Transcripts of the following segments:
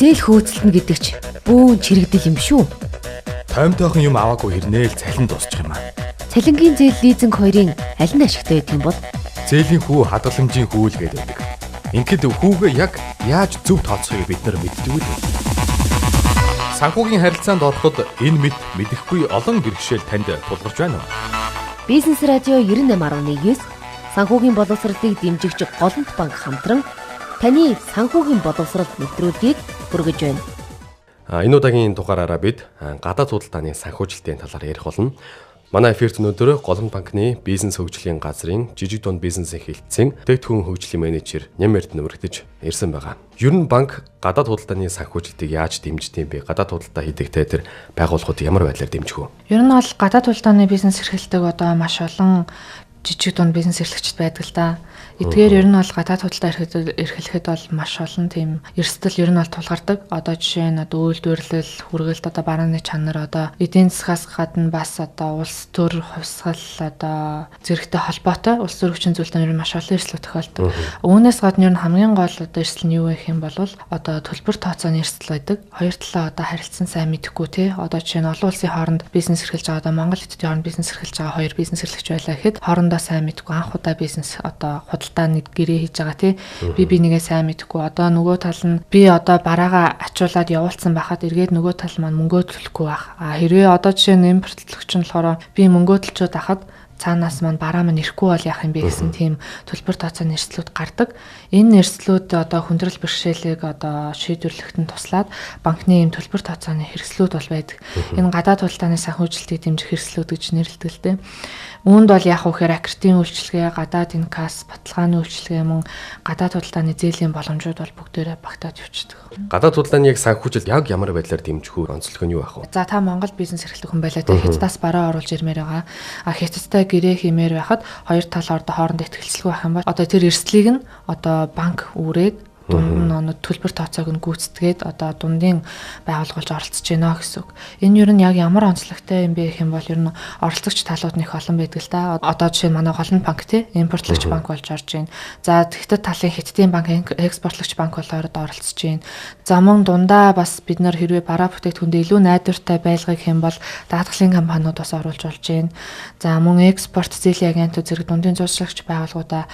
зээл хөөцөлтнө гэдэг ч бүүн чирэгдэл юм шүү. Тоймтойхон юм аваагүй хэрнээл цалин дуусчих юм аа. Цалингийн зээл лизинг хоёрын аль нь ашигтай байдаг юм бол? Зээлийн хүү хадгаламжийн хүү л гэдэг. Ингээд хүүгээ яг яаж зөв тооцохыг бид нар мэддэг үү? Санхүүгийн харилцаанд ороход энэ мэд мэдэхгүй олон бэрхшээл танд тулгарч байна уу? Бизнес радио 98.9 санхүүгийн боловсролыг дэмжигч Голомт банк хамтран таны санхүүгийн боловсрол нэвтрүүлгийг хүргэж байна. Энэ удаагийн дугаараараа бид гадаад худалдааны санхүүжилтийн талаар ярих болно. Манай эфирт өнөөдөр Голомт банкны бизнес хөгжлийн газрын жижиг дунд бизнесийн хэлтсийн дэвтгүүн хөгжлийн менежер Нямэрт нүргэж ирсэн байгаа. Ер нь банк гадаад худалдааны санхүүжилтийг яаж дэмждэг юм бэ? Гадаад худалдаа хийдэгтэй тэр байгууллагуудыг ямар байдлаар дэмжих вэ? Ер нь бол гадаад худалдааны бизнес эрхэлдэг одоо маш олон жижиг дунд бизнес эрхлэгчд байдаг л да. Эдгээр ер нь бол гадаад худалдаа эрхлэхэд бол маш олон тийм эрсдэл ер нь бол тулгардаг. Одоо жишээ нь одоо үйлдвэрлэл, хүргэлт одоо барааны чанар одоо эдийн засгаас гадна бас одоо улс төр хувьсгал одоо зэрэгтэй холбоотой улс төр хүчин зүйлтэй ер нь маш олон эрсдэл тохиолдог. Үүнээс гадна ер нь хамгийн гол одоо эрсдэл нь юу вэ гэх юм бол одоо төлбөр тооцооны эрсдэл байдаг. Хоёр талаа одоо харилцан сайн мэдэхгүй тий. Одоо жишээ нь олон улсын хооронд бизнес эрхэлж байгаа одоо Монгол Хэдийн хооронд бизнес эрхэлж байгаа хоёр бизнес эрхлэгч байлаа гэхэд хоорондоо сайн мэдэхгүй анх удаа бизнес одоо худалдааны гэрээ хийж байгаа тий. Би нэгээ сайн мэдэхгүй. Одоо нөгөө тал нь би одоо бараагаа ачуулаад явуулсан байхад эргээд нөгөө тал маань мөнгөө төлөхгүй байх. Хэрвээ одоо жишээ нь импортлогч нь болохоор би мөнгөө төлчөөд ахад цаанаас маань бараа маань ирэхгүй бол яах юм бэ гэсэн тийм төлбөр тооцооны эрсдлүүд гардаг. Энэ эрсдлүүд одоо хүндрэл бэрхшээлийг одоо шийдвэрлэхэд нь туслаад банкны ийм төлбөр тооцооны хэрэгслүүд бол байдаг. Энэ гадаад худалдааны санхүүжилтийг дэмжих хэрэгслүүд гэж нэрлэдэг л дээ. Үүнд бол яах вэ гэхээр аккредитийн үйлчилгээ, гадаад инкас, баталгааны үйлчилгээ мөн гадаад худалдааны зээлийн боломжууд бол бүгдээрээ багтаад явчихдаг. Гадаад худалдааны санхүүжилт яг ямар байдлаар дэмжих үү? Онцлог нь юу байх вэ? За та Монгол бизнес эрхлэх хүн байлаа те Хятадаас бараа оруулж ирмээр байгаа. Хятадтай гэрээ хиймээр байхад хоёр тал хоорондоо ихтгэлцэлгүй байх юм бол одоо тэр эрсдлийг нь одоо банк үүрээд дунд төлбөр тооцоог нь гүйцэтгээд одоо дундын байгууллагуулж оролцож байна гэсэн үг. Энэ юу нь яг ямар онцлогтой юм бэ гэх юм бол ер нь оролцогч талууд нь их олон байдаг л да. Одоо жишээ нь манай Голомт банк тий импортлогч банк болж орж байна. За Хятад талын Хятадын банк экспортлогч банк болоод оролцож байна. За мөн дундаа бас бид нар хэрвээ бараа бүтээгдэхүүндээ илүү найдвартай байлгах юм бол даатгалын компаниуд бас оруулж болж байна. За мөн экспорт зээлийн агентууд зэрэг дундын зуршлагч байгууллагуудаа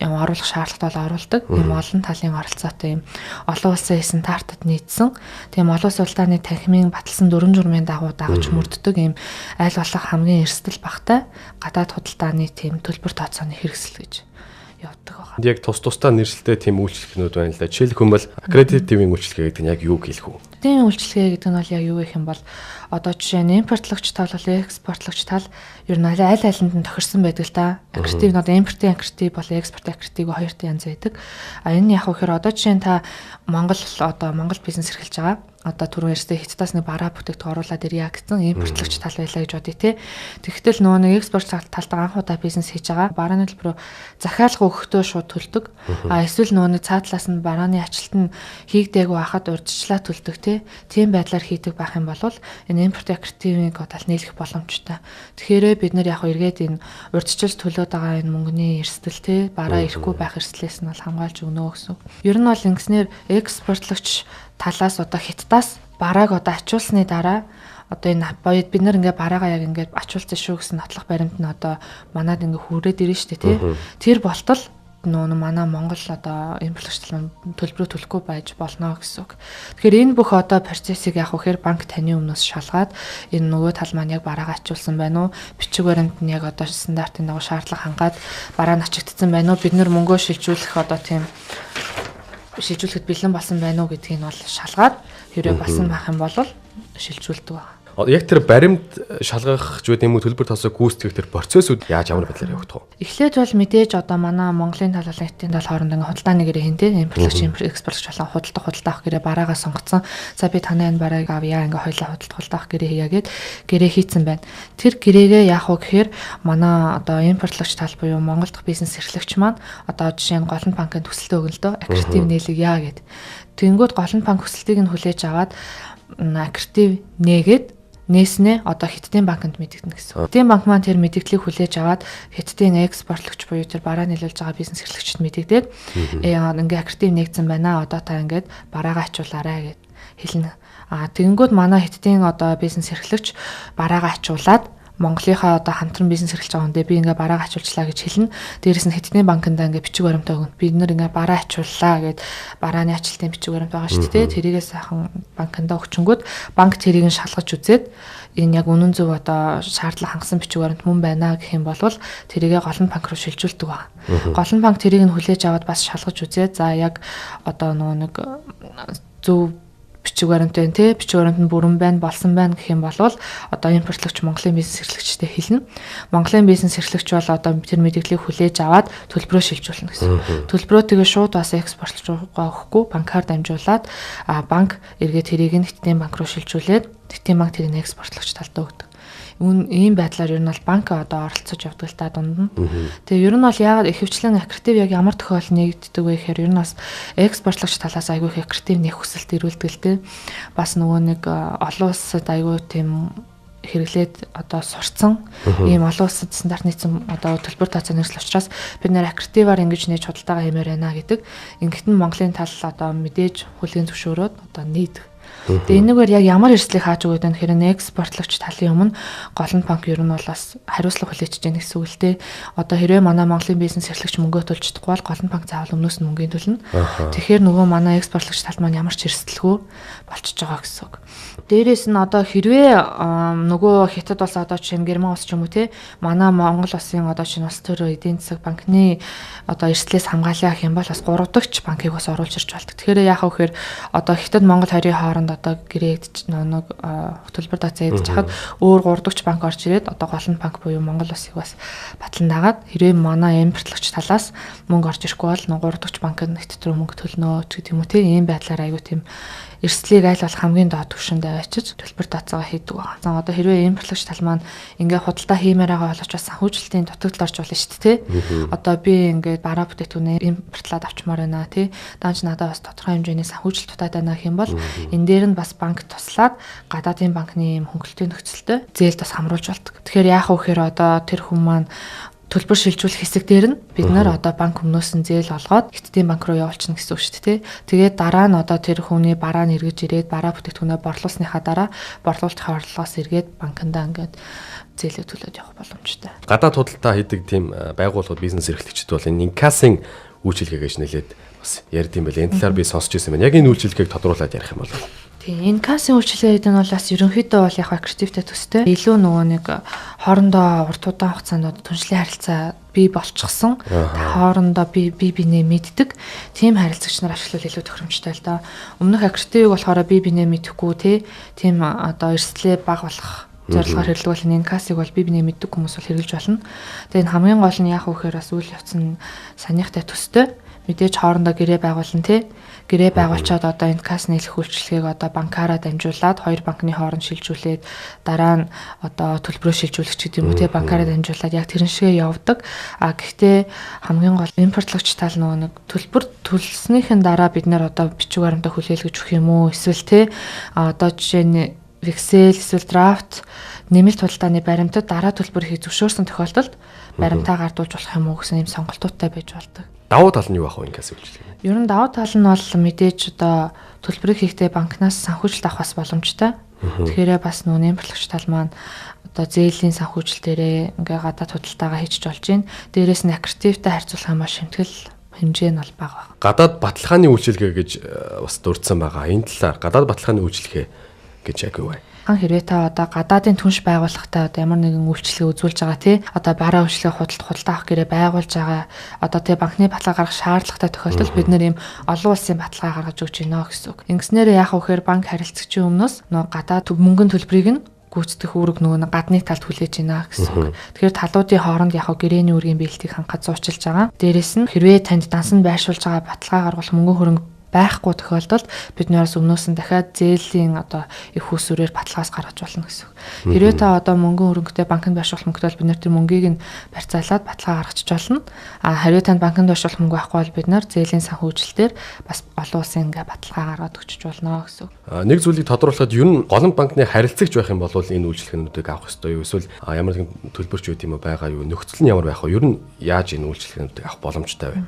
оруулах шаардлагатай бол оруулдаг. Ийм олон талын оролцоотой юм. Олон улсын стандартад нийцсэн. Тийм олон улсын худалдааны танхимын баталсан 4 журмын дагуу дагаж мөрддөг ийм аль болох хамгийн эрсдэл багтай гадаад худалдааны тийм төлбөр тооцооны хэрэгсэл гэж явдаг байна. Яг тусдаа нэршилтэй тийм үйлчлэгнүүд байна л да. Жишээлх юм бол аккредитивийн үйлчлэгээ гэдэг нь яг юу хэлэх вэ? Тийм үйлчлэгээ гэдэг нь бол яг юу гэх юм бол одоо жишээ нь импортлогч тал бол экспортлогч тал ер нь аль алинд нь тохирсон байдаг л да. Аккредитив нь одоо импортын аккредитив бол экспортын аккредитив хоёр янз байдаг. Энэ яг вэхээр одоо жишээ нь та Монгол бизнес эрхэлж байгаа. Одоо түрүүн ярьсан Хятадаас нэг бараа бүтээгдэхүүн оруулаад ирье гэсэн импортлогч тал байлаа гэж бодъё те. Тэгэхдээ нөгөө нэг экспорт талд анх удаа бизнес хийж байгаа. Барааны төлбөрөөр захиалга өгөхдөө шууд төлдөг. Эсвэл нөгөө нэг цаа талаас нь барааны ажилт нь хийгдээгүй байхад урьдчилаа төлдөг те. Тийм байдлаар хийдэг байх юм бол энэ импорт аккредитивийг одоо нийлэх боломжтой. Тэгэхээр бид нар яг эргээд энэ урьдчил төлөөд байгаа энэ мөнгөний эрсдэл те бараа ирэхгүй байх эрсдлээс нь бол хамгаалж өгнө гэсэн. Ер нь бол ингэснээр экспортлогч талаас одоо Хятадаас барааг одоо ачуулсны дараа одоо энэ бид нар ингээ бараагаа яг ингээ ачуулсан шүү гэсэн нотлох баримт нь одоо манад ингээ хүрээд ирнэ шүү дээ тий. Тэр болтол нөө манай Монгол одоо импортлогч төлбөрөө төлөхгүй байж болно гэсэн үг. Тэгэхээр энэ бүх одоо процессыг яг вэхээр банк таны өмнөөс шалгаад энэ нөгөө тал маань яг бараагаа ачуулсан байна уу? Бичиг баримт нь яг одоо стандартын дагуу шаардлага хангаад бараа нь ачигдсан байна уу? Бид нар мөнгөө шилжүүлэх одоо тийм шилжүүлэхэд бэлэн болсон байна уу гэдгийг нь бол шалгаад хэрэг болсон байх юм бол шилжүүлдэг байна. Яг тэр баримт шалгах ч гэдэм үү төлбөр тосоо гүйцэтгэх тэр процессүүд яаж ямар байдлаар явагдах вэ? Эхлээд бол мэдээж одоо манай Монголын тал болон Хятадын тал хооронд ингээ худалдааны гэрээ хийн тэ импортлогч экспортлогч болон худалдаа авах гэрээ бараагаа сонгоцсон. За би таны энэ барааг авъя ингээ хоёлаа худалдаа авах гэрээ хийя гэд гэрээ хийцэн байна. Тэр гэрээгээ яах вэ гэхээр манай одоо импортлогч тал буюу Монгол дахь бизнес эрхлэгч маань одоо жишээ нь Голомт банкын төсөлтөө өгнөлтөө аккредитив нээлгийа гэд. Тэнгүүд Голомт банк төсөлтийг нь хүлээж аваад аккредитив нээгээд нээснэ одоо Хятадын банкнд мэдэгдэнэ гэсэн. Хятадын банк маань тэр мэдэгдлийг хүлээж аваад Хятадын экспортлогч буюу тэр бараа нийлүүлж байгаа бизнес эрхлэгчид мэдэгдээд ингээ актив нэгдсэн байна. Одоо та ингээд бараагаа ачуулаарай гэд хэлнэ. Тэгэнгүүт манай Хятадын одоо бизнес эрхлэгч бараагаа ачуулаад Монголынхаа одоо хамтран бизнес эрхэлж байгаа хүндээ би ингээ бараа ачуулчлаа гэж хэлнэ. Дээрээс нь Хятадын банкнда ингээ бичиг баримтаа өгнө. Бид нэр ингээ бараа ачууллаа гэд барааны ачаалтын бичиг баримт байгаа шүү дээ. Тэрийгээ сайхан банкнда өгчөнгүүд банк тэрийг нь шалгаж үзээд энэ яг үнэн зөв одоо шаардлага хангасан бичиг баримт мөн байна гэх юм бол тэрийгээ голланд банк руу шилжүүлдэг байна. Голланд банк тэрийг нь хүлээж аваад бас шалгаж үзээд за яг одоо нэг зөв бичиг баримт байна те бичиг баримт нь бүрэн байна болсон байна гэх юм бол одоо импортлогч Монголын бизнес эрхлэгчтэй хэлнэ. Монголын бизнес эрхлэгч бол одоо тэр мэдээллийг хүлээж аваад төлбөрөө шилжүүлнэ гэсэн. Төлбөрөө тэгээ шууд бас экспортлогч руугаа өгөхгүй банкар дамжуулаад банк эргээд тэрийг нь Хятадын банк руу шилжүүлээд Хятадын банк тэрийг экспортлогч талдаа өгдөг. Ийм байдлаар ер нь бол банк одоо оролцож явдаг л та дунд нь. Тэгээ ер нь бол яагаад ихэвчлэн аккредитив яг ямар тохиолдолд нэгддэг вэ гэхээр ер нь бас экспортлогч талаас айгүй их аккредитив нэг хүсэлт ирүүлдэг л дээ. Бас нөгөө нэг олон улсад айгүй тийм хэрэглээд одоо сурцсан ийм олон улсад стандарт нийцсэн одоо төлбөр тооцоо нэрсэл учраас бид нэр аккредитиваар ингэж нээж худалдаага хиймээр байна гэдэг. Ингээд нь Монголын тал одоо мэдээж хүлээн зөвшөөрөөд одоо нийт. Тэгээ энэгээр яг ямар эрсдлийг хааж өгöd вэ гэхээр экспортлогч талын өмнө голланд банк ер нь бол бас хариуцлага хүлээж байгаа гэсэн үг л дээ. Одоо хэрвээ манай Монголын бизнес эрхлэгч мөнгө төлж чадахгүй бол голланд банк заавал өмнөөс нь мөнгөний төлнө. Тэгэхээр нөгөө манай экспортлогч тал маань ямар ч эрсдэлгүй болчихж байгаа гэсэн үг. Дээрээс нь одоо хэрвээ нөгөө Хятад улс одоо чинь Герман улс ч юм уу те манай Монгол улсын одоо чинь улс төрийн эдийн засаг банкны одоо эрсдлээс хамгаалъя гэх юм бол бас 3 дахь банкыг бас оруулж ирж болдог. Тэгэхээр яах вэ гэхээр одоо Хятад Монгол хоёрын хооронд одоо гэрээд нэг төлбөр тооцоо ядаж хахад өөр 3 дахь банк орж ирээд одоо голланд банк буюу Монгол улсыг бас батлан дагаад хэрвээ манай импортлогч талаас мөнгө орж ирэхгүй бол 3 дахь банк нь Хятад руу мөнгө төлнө гэдэг юм уу те ийм байдлаар аягүй тийм эрсдлийг аль болох хамгийн доод түвшинд авчиж төлбөр тооцоогоо хийдэг байгаа. За одоо хэрвээ импортлогч тал маань ингээ худалдаа хиймээр байгаа боловч бас санхүүжилтийн дутагдал орж болно шүү дээ. Одоо би ингээ бараа бүтээгдэхүүнээ импортлаад авчмаар байна тий. Даанч надад бас тодорхой хэмжээний санхүүжилт дутаад байна гэх юм бол энэ дээр нь бас банк туслаад гадаадын банкны юм хөнгөлөлтийн нөхцөлтэй зээлд бас хамруулж болдог. Тэгэхээр яах вэ гэхээр одоо тэр хүн маань төлбөр шилжүүлэх хэсэг дээр нь бид нар одоо банк өмнөөс нь зээл олгоод Хятадын банк руу явуулчихна гэсэн үг шүү дээ. Тэгээд дараа нь одоо тэр хүний бараа нь эргэж ирээд бараа бүтээгдэхүүнээ борлуулсныхаа дараа борлуулалтын орлогоос эргээд банкндаа ингээд зээлээ төлөөд явах боломжтой. Гадаад худалдаа хийдэг тийм байгууллагууд бизнес эрхлэгчид бол энэ инкассing үйлчилгээ гэж нэлээд бас ярьд юм байл. Энэ талаар би сонсч байсан байна. Яг энэ үйлчилгээг тодруулаад ярих юм бол тийм энэ кассing үйлчилгээ гэдэг нь бол бас ерөнхийдөө бол яг аккредитивтэй төстэй илүү нөгөө нэг хоорондоо урт удаан хугацаанд түншлэлийн харилцаа бий болчихсон хоорондоо бинээ мэддэг тийм харилцагч нар ашиглал илүү тохиромжтой л да. Өмнөх аккредитив болохоор бинээ мэдэхгүй тийм одоо эрсдлээ бага болох зорилгоор хэрэглэх бол энэ кассыг бол бинээ мэддэг хүмүүс бол хэрэглэж болно. Тэгээ энэ хамгийн гол нь яах вэ гэхээр бас үйл явц нь санийхтай төстэй мэдээж хоорондоо гэрээ байгуулна гэрээ байгуулчаад одоо энэ касс нийлэх үйлчилгээг одоо банкаараа дамжуулаад хоёр банкны хооронд шилжүүлээд дараа нь одоо төлбөрөө шилжүүлэх ч гэдэг юм уу банкаараа дамжуулаад яг тэрэн шигээ явдаг. Гэхдээ хамгийн гол импортлогч тал нэг төлбөр төлснийхэн дараа бид нэр одоо бичиг баримтаа хүлээлгэж өгөх юм уу эсвэл одоо жишээ нь вексел эсвэл драфт нэмэлт худалдааны баримтад дараа төлбөр хийх зөвшөөрсөн тохиолдолд баримтаа гардуулж болох юм уу гэсэн юм сонголтуудтай байж болдог. Давуу тал нь юу ах вэ инкасс үйлчилгээ? Ер нь давуу тал нь бол мэдээж одоо төлбөрийг хийхдээ банкнаас санхүүжилт авах бас боломжтой. Тэгэхээр бас нүүн импортлогч тал маань одоо зээлийн санхүүжилтээрээ ингээ гадаад худалдаагаа хийчих болж байна. Дээрээс нь аккредитивтэй харьцуулах юм бол шимтгэл хэмжээ нь бол бага. Гадаад баталгааны үйлчилгээ гэж бас дурдсан байгаа. Энэ талаар гадаад баталгааны үйлчилгээ гэж яг юу вэ? Хэрвээ та одоо гадаадын түнш байгууллагатай одоо ямар нэгэн үйлчилгээ үзүүлж байгаа одоо бараа үйлчилгээ худалдаа авах гэрээ байгуулж байгаа одоо банкны баталгаа гаргах шаардлагатай тохиолдолд бид нэр ийм олон улсын баталгаа гаргаж өгч байна гэсэн үг. Ингэснээр яах вэ гэхээр банк харилцагчийн өмнөөс нөгөө гадаад мөнгөний төлбөрийг нь гүйцэтгэх үүрэг нөгөө гадны талд хүлээж байна гэсэн үг. Тэгэхээр талуудын хооронд яг гэрээний үүргийн биелтийг хангаж зуучилж байгаа. Дээрээс нь хэрвээ танд дансан байршуулж байгаа баталгаа гаргах мөнгө хөрөнгө байхгүй тохиолдолд бид нөөс өмнөөс нь дахиад зээлийн одоо их усүрээр баталгаас гаргаж болно гэсэн үг. Хэрвээ та одоо мөнгөн хөрөнгөтэй банкнд байршуулах мөнгөтэй бид нэр тэр мөнгийг нь барьцаалаад баталгаа гаргачих болно. Хэрвээ танд банкнд байршуулах мөнгө байхгүй бол бид нар зээлийн санхүүжилтээр бас олон улсын ингээ баталгаа гаргаад өгч болно гэсэн үг. Нэг зүйлийг тодруулахад ер нь голланд банкны харилцагч байх юм бол энэ үйлчилгээнүүдийг авах ёстой юу? Эсвэл ямар нэгэн төлбөрч үүд юм байгаа юу? Нөхцөл нь ямар байх вэ? Ер нь яаж энэ үйлчилгээнүүдийг авах боломжтой вэ?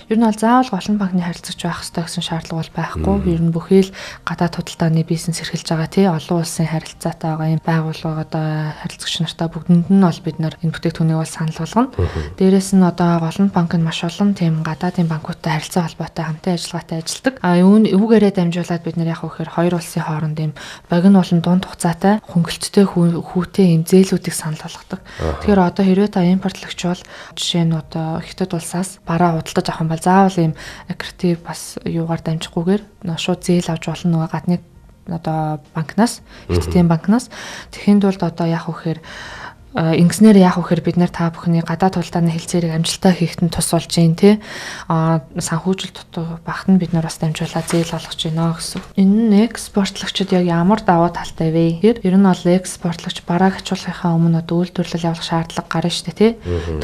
Ер нь бол заавал голланд банкны харилцагч байх ёстой гэсэн шаардлага бол байхгүй. Ер нь бүхий л гадаад худалдааны бизнес эрхэлж байгаа тий олон улсын харилцаатай байгаа юм байгууллага одоо харилцагч нартай бүгдэнд нь бол бид нар энэ бүтээгдэхүүнийг бол санал болгоно. Дээрээс нь одоо голланд банк нь маш олон тийм гадаадын банкудтай харилцаа холбоотой хамтын ажиллагаатай ажилладаг. Үүгээрээ дамжуулаад бид нар яг хөөхөр хоёр улсын хооронд ийм богино болон дунд хугацаатай хөнгөлөлттэй хүүтэй ийм зээлүүдийг санал болгодог. Тэгэхээр одоо хэрвээ та импортлогч бол жишээ нь одоо Хятад улсаас бараа худалдаж авах юм бол заавал ийм аккредитив бас юугаар дамжихгүйгээр шууд зээл авч болно нөгөө гадны одоо банкнаас, Хятадын банкнаас. Тэхийн тулд одоо яг хөөхөр ингэснээр яах вэ гэхээр бид нэр та бүхний гадаад худалдааны хэлцээрийг амжилттай хийхэд нь тус болж гин тий санхүүжилт дутуу багт нь бид нар бас дамжуулаад зээл олгож байна гэсэн. Энэ нь экспортлогчид яг ямар давуу талтай вэ гэхээр ер нь бол экспортлогч барааг ачуулахынхаа өмнө одоо үйлдвэрлэл явуулах шаардлага гарна шүү дээ тий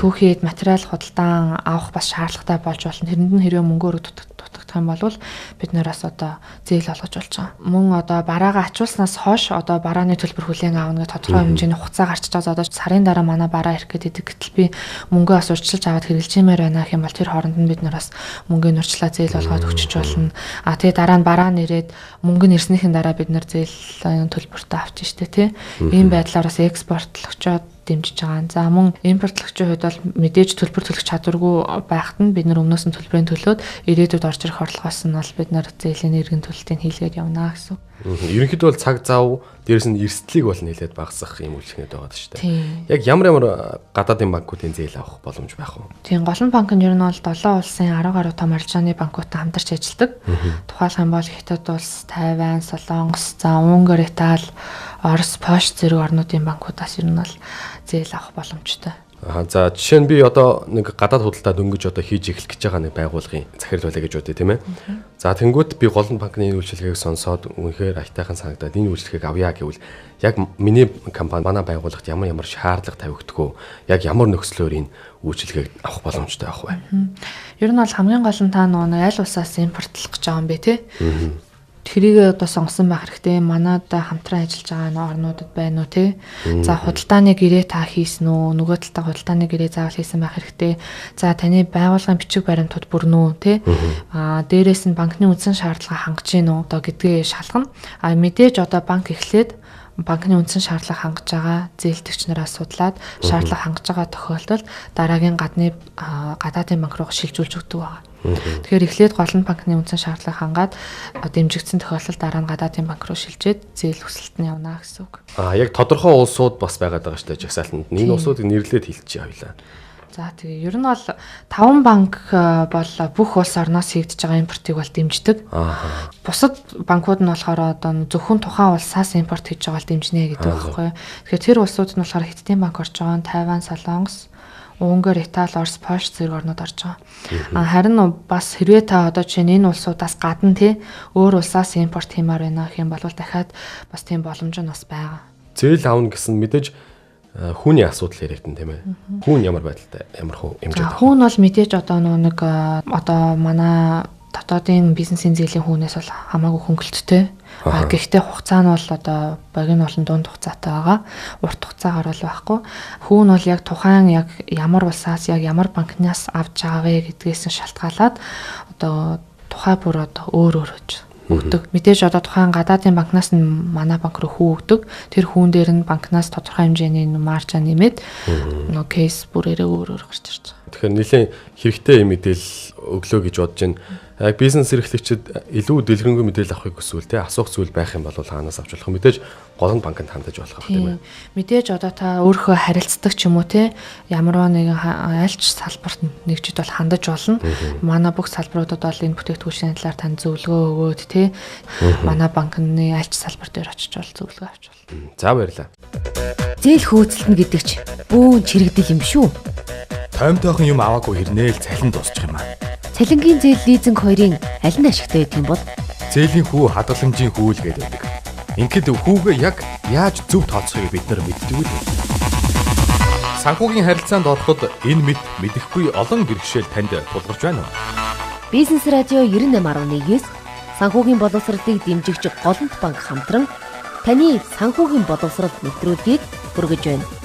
түүхийд материал худалдан авах бас шаардлагатай болж болно. Тэрэнд нь хэрвээ мөнгөөр дутагдах юм бол бид нараас одоо зээл олгож болж байгаа. Мөн одоо бараагаа ачуулснаас хойш одоо барааны төлбөр хүлээн аавна гэх тодорхой хэмжээний хугацаа гарчиж байгаа. Одоо сарын дараа манай бараа ирэх гэдэг. Гэтэл би мөнгөө бас урьдчилж аваад хэрэглэж юмээр байна гэх юм бол тэр хооронд нь бид нараас мөнгөний урьдчилаа зээл олгоод өгчөж болно. Тэгээ дараа нь бараа нэрээд мөнгө нэрснийхэн дараа бид нар зээл төлбөртөө авч штэ тий. Ийм байдлаар бас экспортлогчоод дэмжиж байгаа. За мөн импортлогчийн хувьд бол мэдээж төлбөр төлөх чадваргүй байхад нь бид нар өмнөөс нь төлбөрийн төлөөд ирээдүйд орж ирэх орлогоос нь бол бид нар зээлийн эргэн төлөлтийг хийлгээд явна гэсэн. Ерөнхийдөө бол цаг зав дээрэс нь эрсдлийг бол нэлээд багасгах юм үйлчлэгнүүд байгаа шүү дээ. Яг ямар гадаадын банкуудын зээл авах боломж байх вэ? Тийм голланд банк нь ер нь бол 7 улсын 10 гаруй том арилжааны банкуудтай хамтарч ажилладаг. Тухайлх юм бол Хятад улс, Тайвань, Солонгос, Унгар, Итали, Орос, Польш зэрэг орнуудын банкудаас ер нь бол зээл авах боломжтой. За жишээ нь би одоо нэг гадаад худалдаа дөнгөж одоо хийж эхлэх гэж байгаа нэг байгууллагын захирал байлаа гэж бодъё тийм ээ. За тэнгуут би голланд банкны үйлчилгээг сонсоод үнэхээр аятайхан санагдаад энэ үйлчилгээг авъя гэвэл яг миний компани манай байгууллагт ямар шаардлага тавигддаг вэ? Яг ямар нөхцлөөр энэ үйлчилгээг авах боломжтой байх вэ? Ер нь бол хамгийн гол нь та нөгөө аль улсаас импортлох гэж байгаа юм бэ те? Тэрийг одоо сонгосон байх хэрэгтэй. Манайдаа хамтран ажиллаж байгаа орнуудад байна уу те. За худалдааны гэрээ та хийсэн үү? Нөгөө талдаа худалдааны гэрээ заавал хийсэн байх хэрэгтэй. За таны байгууллагын бичиг баримтууд бүрнэ үү те. Дээрээс нь банкны үндсэн шаардлага хангаж гин үү одоо гэдгээ шалгана. Мэдээж одоо банк эхлээд банкны үндсэн шаардлага хангаж байгаа зээлдэгч нараас судлаад шаардлага хангаж байгаа тохиолдолд дараагийн гадаадын банк руу шилжүүлж өгдөг байна. Тэгэхээр эхлээд голланд банкны үндсэн шаардлага хангаад дэмжигдсэн тохиолдолд дараа нь гадаадын банк руу шилжээд зээл хүсэлт нь явна гэсэн үг. Яг тодорхой улсууд бас байгаад байгаа шүү дээ жагсаалтанд. Энэ улсуудыг нэрлээд хэлчихье хоёлаа. За тэгээ ер нь бол 5 банк бол бүх улс орноос хийгдэж байгаа импортыг бол дэмждэг. Бусад банкуд нь болохоор одоо зөвхөн тухайн улсаас импорт хийж байгаа бол дэмжнэ гэдэг байхгүй. Тэгэхээр тэр улсууд нь болохоор Хятадын банк орж байгаа, Тайвань, Солонгос, Унгар, Итали, Орос, Польш зэрэг орнууд орж байгаа. Харин бас хэрвээ та одоо жишээ нь энэ улсуудаас гадна тий өөр улсаас импорт хиймээр байна гэх юм бол дахиад бас тийм боломж нь бас байгаа. Зээл аавна гэсэн мэдээж хүүний асуудал яригдэн тийм ээ. Хүүн ямар байдалтай ямар хэмжээтэй. Хүүн бол мэдээж одоо нэг одоо манай дотоодын бизнесийн зээлийн хүүнээс бол хамаагүй хөнгөлөлттэй. Гэхдээ хугацаа нь бол одоо богино болон дунд хугацаатай байгаа. Урт хугацаагаар бол байхгүй. Хүүн бол яг тухайн яг ямар улсаас яг ямар банкнаас авч байгаа вэ гэдгээс нь шалтгаалаад одоо тухай бүр одоо өөр гэж өгдөг. Мэдээж одоо тухайн гадаадын банкнаас нь манай банк руу хүү өгдөг. Тэр хүүн дээр нь банкнаас тодорхой хэмжээний маржа нэмээд нөгөө кейс бүрээрээ өөр гарч ирж байгаа. Тэгэхээр нэлээд хэрэгтэй мэдээлэл өглөө гэж бодож байна. Яг бизнес эрхлэгчид илүү дэлгэрэнгүй мэдээлэл авахыг хүсвэл те асуух зүйл байх юм бол хаанаас авч болох мэдээж голланд банкнд хандаж болох тийм ээ. Мэдээж одоо та өөрийнхөө харилцдаг ч юм уу те ямар нэгэн альч салбарт нэгжид бол хандаж болно. Манай бүх салбаруудад бол энэ бүтээгдэхүүний талаар тань зөвлөгөө өгөөд те манай банкны альч салбар дээр очиж бол зөвлөгөө авч болно. За баярлалаа. Зээл хөөцөлтөн гэдэг ч бүүн чирэгдэл юм шүү. Тоймтойхон юм аваагүй хэрнээл цалин дуусчих юм аа. Цалингийн зээл лизинг хоёрын аль нь ашигтай байдгийг бол Зээлийн хүү хадгаламжийн хүү л гэдэг байдаг. Ингээд хүүгээ яг яаж зөв тооцохыг бид нар мэддэг үү? Санхүүгийн харилцаанд ороход энэ мэд мэдэхгүй олон бэрхшээл танд тулгарч байна уу? Бизнес радио 98.9 санхүүгийн боловсролыг дэмжигч Голомт банк хамтран таны санхүүгийн боловсрол нэвтрүүлгийг хүргэж байна.